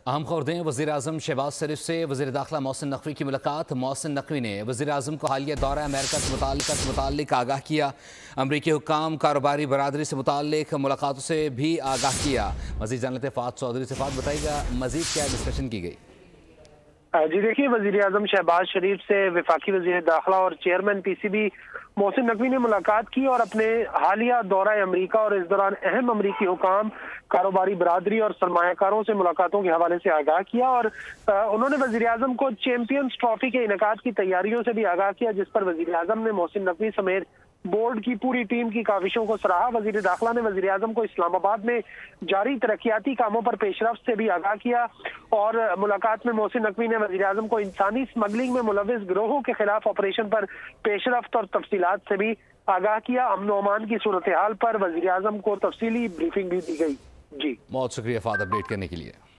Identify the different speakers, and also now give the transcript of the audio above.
Speaker 1: अहम खबर दें, वज़ीर-ए-आज़म शहबाज शरीफ से वज़ीर दाखिला मोहसिन नकवी की मुलाकात। मोहसिन नकवी ने वज़ीर-ए-आज़म को हालिया दौरा अमेरिका से मुताल्लिक आगाह किया। अमरीकी हुक्काम कारोबारी बरादरी से मुताल्लिक मुलाकातों से भी आगाह किया। मज़ीद जान लेते हैं फ़ाद चौधरी से। फ़ाद, बताइएगा मज़ीद क्या डिस्कशन की गई?
Speaker 2: जी देखिए, वज़ीर-ए-आज़म शहबाज शरीफ से वफाकी वज़ीर दाखिला और चेयरमैन पीसीबी मोहसिन नकवी ने मुलाकात की और अपने हालिया दौरा अमरीका और इस दौरान अहम अमरीकी हुकाम, कारोबारी बरादरी और सरमायाकारों से मुलाकातों के हवाले से आगाह किया। और उन्होंने वज़ीर-ए-आज़म को चैंपियंस ट्रॉफी के इनेकाद की तैयारियों से भी आगाह किया, जिस पर वज़ीर-ए-आज़म ने मोहसिन नकवी समेत बोर्ड की पूरी टीम की काविशों को सराहा। वज़ीर दाखिला ने वज़ीर-ए-आज़म को इस्लामाबाद में जारी तरक्याती कामों पर पेशरफ्त से भी आगाह किया। और मुलाकात में मोहसिन नकवी ने वज़ीर-ए-आज़म को इंसानी स्मगलिंग में मुलविस गिरोहों के खिलाफ ऑपरेशन पर पेशरफ्त और तफसीलात से भी आगाह किया। अमन व अमान की सूरत हाल पर वज़ीर-ए-आज़म को तफसीली ब्रीफिंग भी दी गई। जी,
Speaker 1: बहुत शुक्रिया फ़ाद अपडेट करने के लिए।